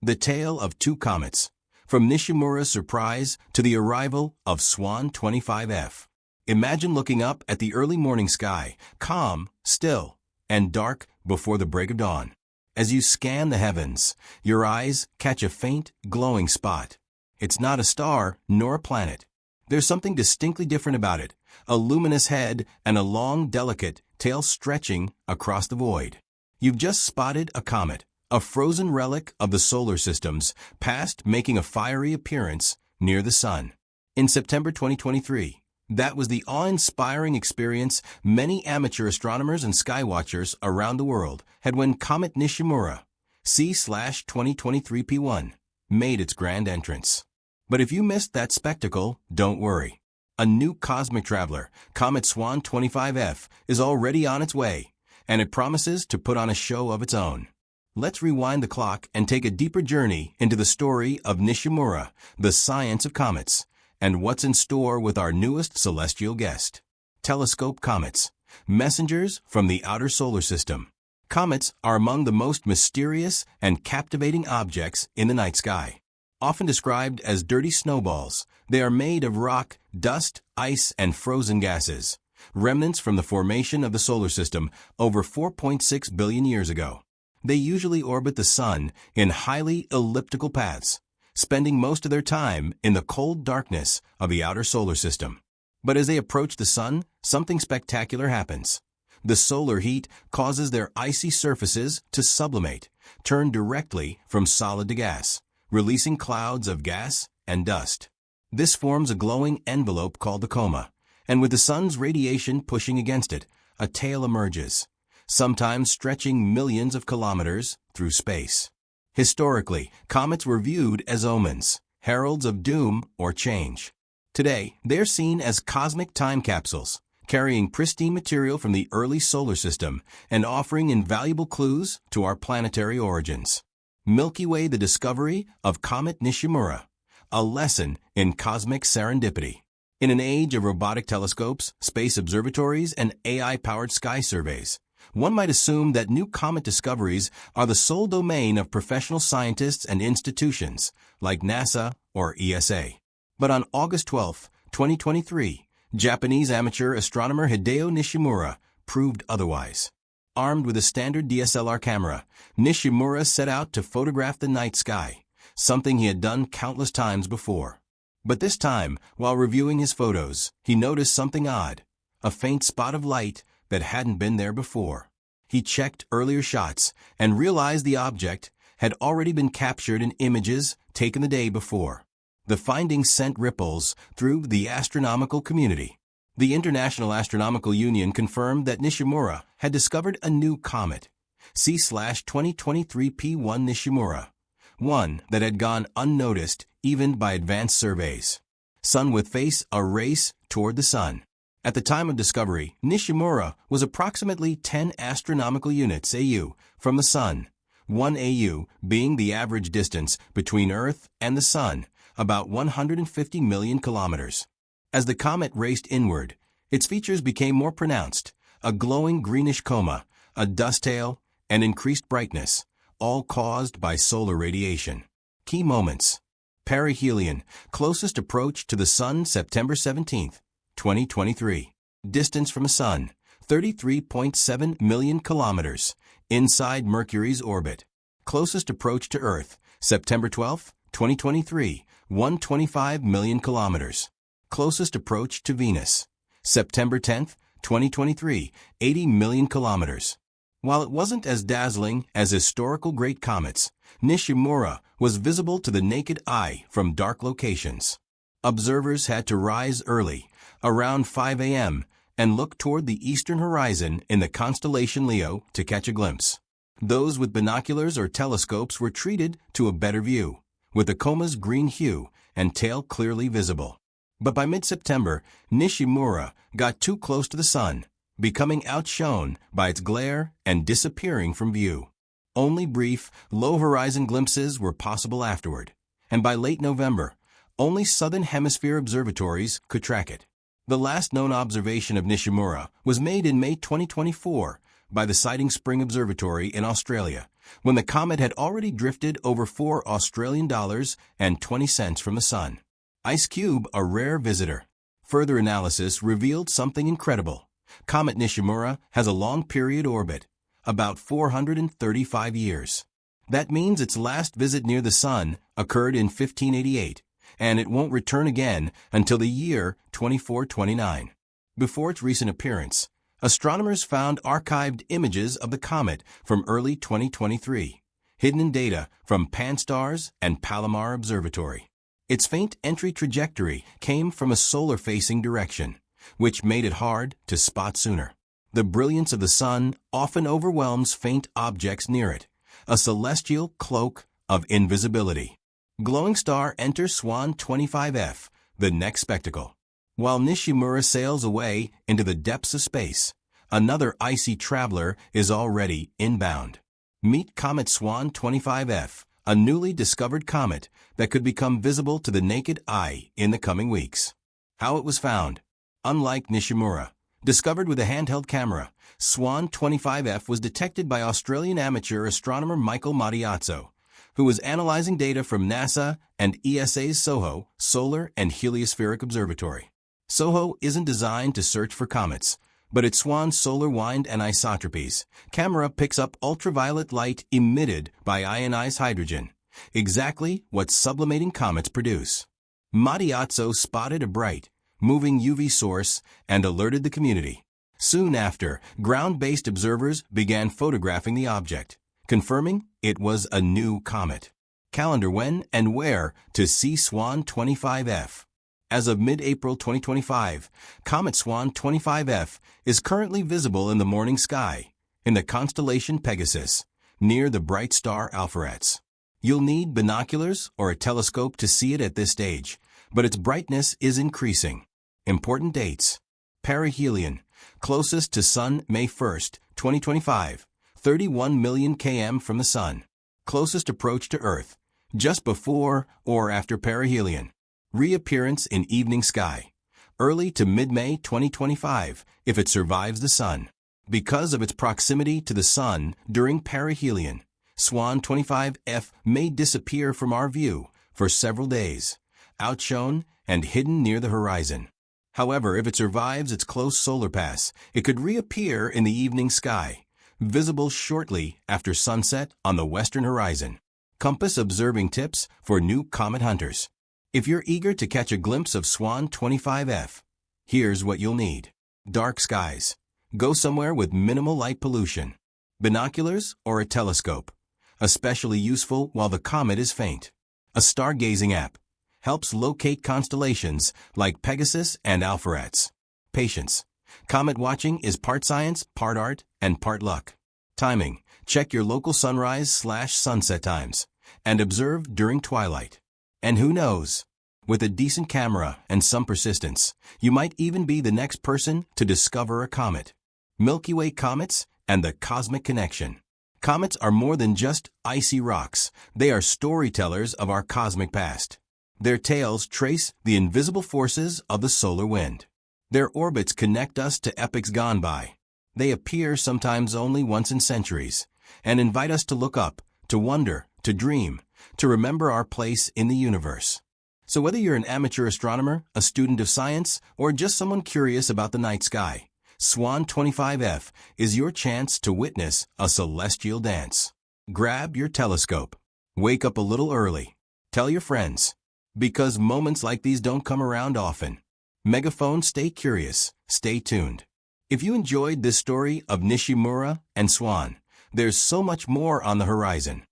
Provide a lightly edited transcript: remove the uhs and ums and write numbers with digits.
The Tale of Two Comets. From Nishimura's surprise to the arrival of Swan 25F. Imagine looking up at the early morning sky, calm, still, and dark before the break of dawn. As you scan the heavens, your eyes catch a faint, glowing spot. It's not a star nor a planet. There's something distinctly different about it, a luminous head and a long, delicate tail stretching across the void. You've just spotted a comet, a frozen relic of the solar system's past, making a fiery appearance near the sun. In September 2023, that was the awe-inspiring experience many amateur astronomers and skywatchers around the world had when Comet Nishimura, C/2023 P1, made its grand entrance. But if you missed that spectacle, don't worry. A new cosmic traveler, Comet Swan 25F, is already on its way, and it promises to put on a show of its own. Let's rewind the clock and take a deeper journey into the story of Nishimura, the science of comets, and what's in store with our newest celestial guest. Telescope comets, messengers from the outer solar system. Comets are among the most mysterious and captivating objects in the night sky. Often described as dirty snowballs, they are made of rock, dust, ice, and frozen gases, remnants from the formation of the solar system over 4.6 billion years ago. They usually orbit the sun in highly elliptical paths, spending most of their time in the cold darkness of the outer solar system. But as they approach the sun, something spectacular happens. The solar heat causes their icy surfaces to sublimate, turn directly from solid to gas, releasing clouds of gas and dust. This forms a glowing envelope called the coma, and with the sun's radiation pushing against it, a tail emerges, sometimes stretching millions of kilometers through space. Historically, comets were viewed as omens, heralds of doom or change. Today, they're seen as cosmic time capsules, carrying pristine material from the early solar system and offering invaluable clues to our planetary origins. Milky Way: The Discovery of Comet Nishimura, a lesson in cosmic serendipity. In an age of robotic telescopes, space observatories, and AI-powered sky surveys, one might assume that new comet discoveries are the sole domain of professional scientists and institutions like NASA or ESA. But on August 12, 2023, Japanese amateur astronomer Hideo Nishimura proved otherwise. Armed with a standard DSLR camera, Nishimura set out to photograph the night sky, something he had done countless times before. But this time, while reviewing his photos, he noticed something odd, a faint spot of light that hadn't been there before. He checked earlier shots and realized the object had already been captured in images taken the day before. The findings sent ripples through the astronomical community. The International Astronomical Union confirmed that Nishimura had discovered a new comet, C/2023 P1 Nishimura, one that had gone unnoticed even by advanced surveys. Sun with face a race toward the sun. At the time of discovery, Nishimura was approximately 10 astronomical units AU from the sun, 1 AU being the average distance between Earth and the sun, about 150 million kilometers. As the comet raced inward, its features became more pronounced: a glowing greenish coma, a dust tail, and increased brightness, all caused by solar radiation. Key moments. Perihelion, closest approach to the sun, September 17, 2023. Distance from the sun, 33.7 million kilometers, inside Mercury's orbit. Closest approach to Earth, September 12, 2023, 125 million kilometers. Closest approach to Venus, September 10, 2023, 80 million kilometers. While it wasn't as dazzling as historical great comets, Nishimura was visible to the naked eye from dark locations. Observers had to rise early, around 5 a.m., and look toward the eastern horizon in the constellation Leo to catch a glimpse. Those with binoculars or telescopes were treated to a better view, with the coma's green hue and tail clearly visible. But by mid-September, Nishimura got too close to the sun, becoming outshone by its glare and disappearing from view. Only brief, low-horizon glimpses were possible afterward, and by late November, only southern hemisphere observatories could track it. The last known observation of Nishimura was made in May 2024 by the Siding Spring Observatory in Australia, when the comet had already drifted over $4.20 from the Sun. Ice Cube, a rare visitor. Further analysis revealed something incredible. Comet Nishimura has a long-period orbit, about 435 years. That means its last visit near the Sun occurred in 1588, and it won't return again until the year 2429. Before its recent appearance, astronomers found archived images of the comet from early 2023, hidden in data from Pan-STARRS and Palomar Observatory. Its faint entry trajectory came from a solar-facing direction, which made it hard to spot sooner. The brilliance of the Sun often overwhelms faint objects near it, a celestial cloak of invisibility. Glowing star enters Swan 25F, the next spectacle. While Nishimura sails away into the depths of space, another icy traveler is already inbound. Meet Comet Swan 25F, a newly discovered comet that could become visible to the naked eye in the coming weeks. How it was found. Unlike Nishimura, discovered with a handheld camera, Swan 25F was detected by Australian amateur astronomer Michael Madiazzo, who was analyzing data from NASA and ESA's SOHO, Solar and Heliospheric Observatory. SOHO isn't designed to search for comets, but its Swan's solar wind and isotropies camera picks up ultraviolet light emitted by ionized hydrogen, exactly what sublimating comets produce. Madiazzo spotted a bright, moving UV source and alerted the community. Soon after, ground-based observers began photographing the object, confirming it was a new comet. Calendar when and where to see Swan 25F. As of mid-April 2025, Comet Swan 25F is currently visible in the morning sky, in the constellation Pegasus, near the bright star Alpheratz. You'll need binoculars or a telescope to see it at this stage, but its brightness is increasing. Important dates. Perihelion, closest to Sun May 1, 2025, 31 million km from the Sun. Closest approach to Earth, just before or after perihelion. Reappearance in evening sky, early to mid-May 2025 if it survives the Sun. Because of its proximity to the Sun during perihelion, Swan 25F may disappear from our view for several days, outshone and hidden near the horizon. However, if it survives its close solar pass, it could reappear in the evening sky, visible shortly after sunset on the western horizon. Compass observing tips for new comet hunters. If you're eager to catch a glimpse of Swan 25F, here's what you'll need. Dark skies. Go somewhere with minimal light pollution. Binoculars or a telescope, especially useful while the comet is faint. A stargazing app. Helps locate constellations like Pegasus and Alpheratz. Patience. Comet watching is part science, part art, and part luck. Timing. Check your local sunrise/sunset times and observe during twilight. And who knows? With a decent camera and some persistence, you might even be the next person to discover a comet. Milky Way comets and the cosmic connection. Comets are more than just icy rocks. They are storytellers of our cosmic past. Their tails trace the invisible forces of the solar wind. Their orbits connect us to epochs gone by. They appear sometimes only once in centuries and invite us to look up, to wonder, to dream, to remember our place in the universe. So whether you're an amateur astronomer, a student of science, or just someone curious about the night sky, Swan 25F is your chance to witness a celestial dance. Grab your telescope. Wake up a little early. Tell your friends. Because moments like these don't come around often. Megaphone, stay curious, stay tuned. If you enjoyed this story of Nishimura and Swan, there's so much more on the horizon.